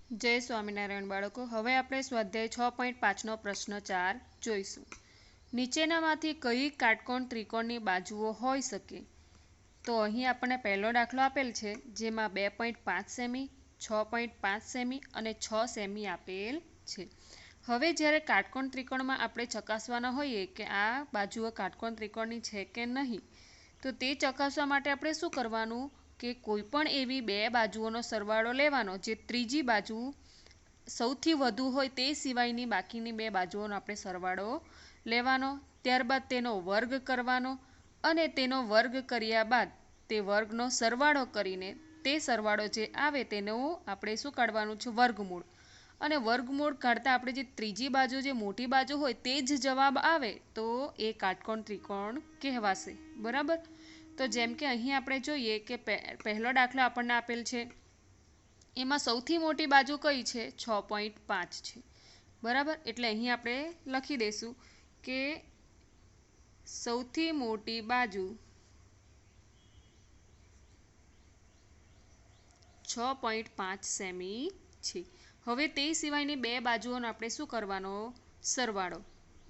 જય સ્વામિનારાયણ બાળકો, હવે આપણે સ્વાધ્યાય 6.5નો પ્રશ્ન 4 જોઈશું. નીચેનામાંથી કઈ કાટકોણ ત્રિકોણની બાજુઓ હોઈ શકે? તો અહીં આપણને પહેલો દાખલો આપેલ છે, જેમાં 2.5 સેમી, 6.5 સેમી અને 6 સેમી આપેલ છે. હવે જ્યારે કાટકોણ ત્રિકોણમાં આપણે ચકાસવાના હોઈએ કે આ બાજુઓ કાટકોણ ત્રિકોણની છે કે નહીં, તો તે ચકાસવા માટે આપણે શું કરવાનું કે કોઈ પણ એવી બે બાજુઓનો સરવાળો લેવાનો જે ત્રીજી બાજુ સૌથી વધુ હોય તે સિવાયની બાકીની બે બાજુઓનો આપણે સરવાળો લેવાનો. ત્યારબાદ તેનો વર્ગ કરવાનો અને તેનો વર્ગ કર્યા બાદ તે વર્ગનો સરવાળો કરીને તે સરવાળો જે આવે તેનો આપણે શું કાઢવાનું છે? વર્ગમૂળ. અને વર્ગમૂળ કાઢતા આપણે જે ત્રીજી બાજુ જે મોટી બાજુ હોય તે જ જવાબ આવે તો એ કાટકોણ ત્રિકોણ કહેવાશે. બરાબર? તો જેમ કે અહીં આપણે જોઈએ કે પહેલો દાખલો આપણને આપેલ છે, એમાં સૌથી મોટી બાજુ કઈ છે? 6.5 છે. બરાબર? એટલે અહીં આપણે લખી દઈશું કે સૌથી મોટી બાજુ 6.5 સેમી છે. હવે તે સિવાયની બે બાજુઓનો આપણે શું કરવાનો? સરવાળો.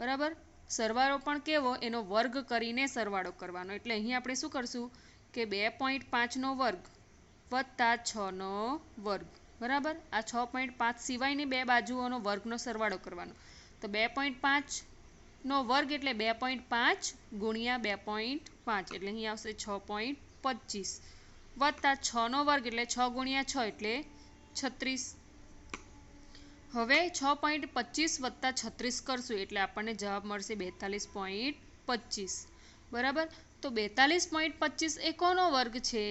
બરાબર? સરવાળો પણ કેવો? એનો વર્ગ કરીને સરવાળો કરવાનો. એટલે અહીં આપણે શું કરશું કે 2.5નો વર્ગ વત્તા 6નો વર્ગ. બરાબર? આ 6.5 સિવાયની બે બાજુઓનો વર્ગનો સરવાળો કરવાનો. તો 2.5નો વર્ગ એટલે 2.5 ગુણ્યા 2.5 એટલે અહીં આવશે 6.25 વત્તા 6નો વર્ગ એટલે 6 ગુણ્યા 6 એટલે 36. હવે 6.25 વત્તા 36 કરશું એટલે આપણને જવાબ મળશે 42.25. બરાબર? તો 42.25 એ કોનો વર્ગ છે?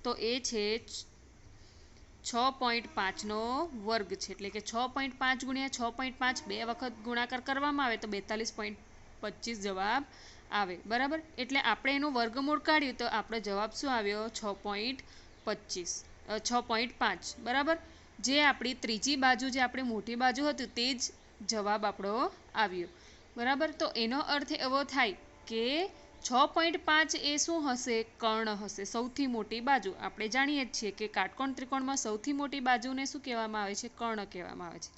તો એ છે 6.5નો વર્ગ છે. એટલે કે 6.5 ગુણ્યા 6.5 બે વખત ગુણાકાર કરવામાં આવે તો 42.25 જવાબ આવે. બરાબર? એટલે આપણે એનું વર્ગમૂળ કાઢ્યું તો આપણો જવાબ શું આવ્યો? 6.5. બરાબર? જે આપણી ત્રીજી બાજુ જે આપણી મોટી બાજુ હતું તે જ જવાબ આપણો આવ્યો. બરાબર? તો એનો અર્થ એવો થાય કે 6.5 એ શું હશે? કર્ણ હશે, સૌથી મોટી બાજુ. આપણે જાણીએ જ છીએ કે કાટકોણ ત્રિકોણમાં સૌથી મોટી બાજુને શું કહેવામાં આવે છે? કર્ણ કહેવામાં આવે છે.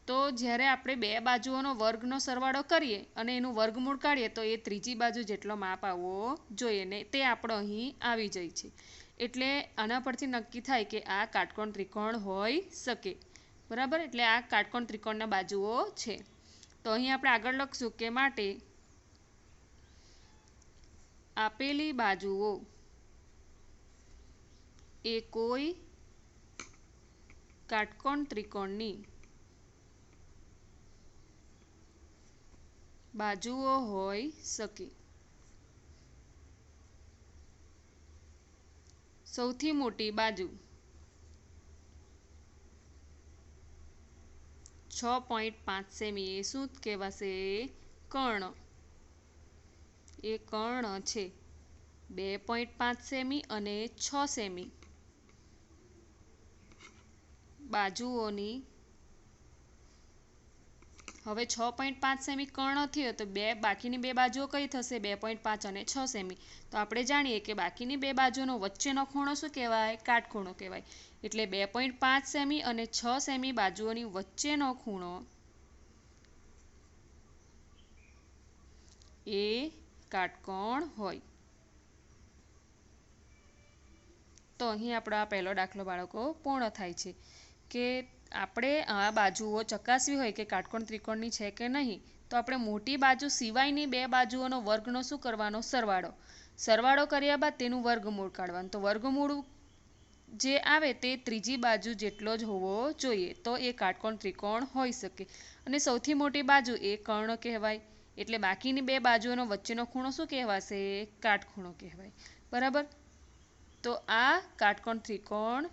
તો જ્યારે આપણે બે બાજુઓનો વર્ગનો સરવાળો કરીએ અને એનું વર્ગમૂળ કાઢીએ તો એ ત્રીજી બાજુ જેટલો માપ આવવો જોઈએ ને તે આપણો અહીં આવી જાય છે. એટલે આના પરથી નક્કી થાય કે આ કાટકોણ ત્રિકોણ હોઈ શકે. બરાબર? એટલે આ કાટકોણ ત્રિકોણના બાજુઓ છે. તો અહીં આપણે આગળ લખશું કે માટે આપેલી બાજુઓ એ કોઈ કાટકોણ ત્રિકોણની બાજુઓ હોઈ શકે. સૌથી મોટી બાજુ 6.5 સેમી એ શું કહેવાશે? કર્ણ. એ કર્ણ છે. 2.5 સેમી અને 6 સેમી બાજુઓની. હવે 6.5 સેમી કર્ણ થયો તો બાકીની બે બાજુઓ કઈ થશે? 2.5 અને 6 સેમી. તો આપણે જાણીએ કે બાકીની બે બાજુનો વચ્ચેનો ખૂણો શું કહેવાય? કાટખૂણો કહેવાય. એટલે 2.5 સેમી અને 6 સેમી બાજુઓની વચ્ચેનો ખૂણો એ કાટકોણ હોય. તો અહીં આપણો આ પહેલો દાખલો બાળકો પૂર્ણ થાય છે કે આપણે આ બાજુઓ ચકાસવી હોય કે કાટકોણ ત્રિકોણની છે કે નહીં, તો આપણે મોટી બાજુ સિવાયની બે બાજુઓનો વર્ગનો શું કરવાનો? સરવાળો. સરવાળો કર્યા બાદ તેનું વર્ગમૂળ કાઢવાનું. તો વર્ગમૂળ જે આવે તે ત્રીજી બાજુ જેટલો જ હોવો જોઈએ તો એ કાટકોણ ત્રિકોણ હોઈ શકે. અને સૌથી મોટી બાજુ એ કર્ણ કહેવાય. એટલે બાકીની બે બાજુઓનો વચ્ચેનો ખૂણો શું કહેવાશે? કાટખૂણો કહેવાય. બરાબર? તો આ કાટકોણ ત્રિકોણ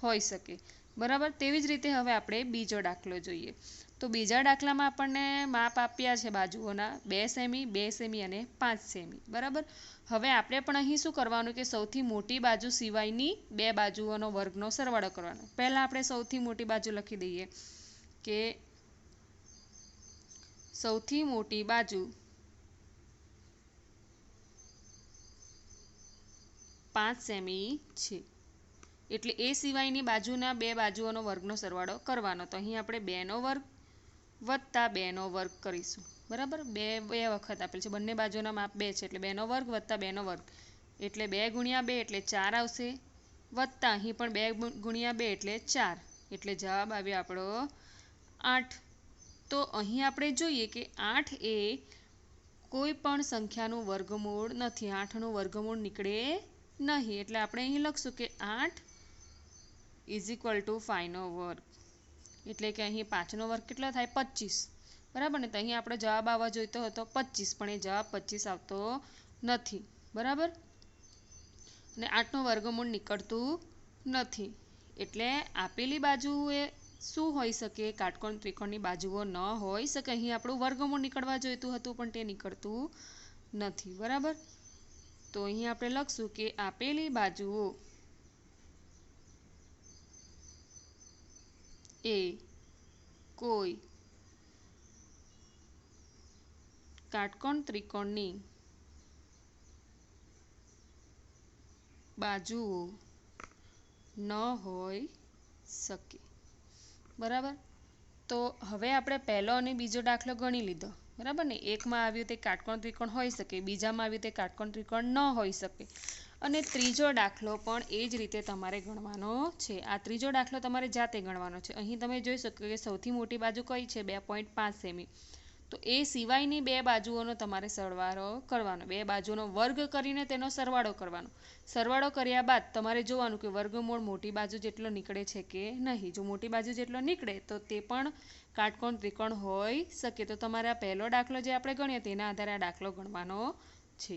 હોઈ શકે. બરાબર? તેવી જ રીતે હવે આપણે બીજો દાખલો જોઈએ. તો બીજા દાખલામાં આપણને માપ આપ્યા છે બાજુઓના 2 સેમી, 2 સેમી અને 5 સેમી. બરાબર? હવે આપણે પણ અહીં શું કરવાનું કે સૌથી મોટી બાજુ સિવાયની બે બાજુઓનો વર્ગનો સરવાળો કરવાનો. પહેલા આપણે સૌથી મોટી બાજુ લખી દઈએ કે સૌથી મોટી બાજુ 5 સેમી છે. એટલે એ સિવાયની બાજુના બે બાજુઓનો વર્ગનો સરવાળો કરવાનો. તો અહીં આપણે 2નો વર્ગ વત્તા 2નો વર્ગ કરીશું. બરાબર, બે વખત આપેલ છે, બંને બાજુના માપ 2 છે એટલે 2નો વર્ગ વત્તા 2નો વર્ગ એટલે 2 ગુણ્યા 2 એટલે 4 આવશે, વત્તા અહીં પણ 2 ગુણ્યા 2 એટલે 4, એટલે જવાબ આવ્યો આપણો 8. તો અહીં આપણે જોઈએ કે 8 એ કોઈ પણ સંખ્યાનું વર્ગમૂળ નથી, 8નું વર્ગમૂળ નીકળે નહીં, એટલે આપણે અહીં લખશું કે 8 = 5નો વર્ગ, એટલે કે અહીં 5નો વર્ગ કેટલો થાય 25. બરાબર ને, તો અહીં આપણો જવાબ આવવા જોઈતો હતો 25, પણ એ જવાબ 25 આવતો નથી. બરાબર, અને 8નું વર્ગમૂળ નીકળતું નથી, એટલે આપેલી બાજુ એ શું હોઈ શકે, કાટકોણ ત્રિકોણની બાજુઓ ન હોઈ શકે. અહીં આપણું વર્ગમૂળ નીકળવા જોઈતું હતું પણ તે નીકળતું નથી. બરાબર, તો અહીં આપણે લખશું કે આપેલી બાજુઓ એ કોઈ કાટકોણ ત્રિકોણની બાજુઓ ન હોઈ શકે. બરાબર, તો હવે આપણે પહેલો અને બીજો દાખલો ગણી લીધો. બરાબર ને, એકમાં આવ્યું તે કાટકોણ ત્રિકોણ હોઈ શકે, બીજામાં આવ્યું તે કાટકોણ ત્રિકોણ ન હોઈ શકે, અને ત્રીજો દાખલો પણ એ જ રીતે તમારે ગણવાનો છે. આ ત્રીજો દાખલો તમારે જાતે ગણવાનો છે. અહીં તમે જોઈ શકો કે સૌથી મોટી બાજુ કઈ છે 2.5 સેમી, તો એ સિવાયની બે બાજુઓનો તમારે સરવાળો કરવાનો, બે બાજુનો વર્ગ કરીને તેનો સરવાળો કરવાનો. સરવાળો કર્યા બાદ તમારે જોવાનું કે વર્ગમૂળ મોટી બાજુ જેટલો નીકળે છે કે નહીં. જો મોટી બાજુ જેટલો નીકળે તો તે પણ કાટકોણ ત્રિકોણ હોઈ શકે. તો તમારે આ પહેલો દાખલો જે આપણે ગણ્યો તેના આધારે આ દાખલો ગણવાનો છે.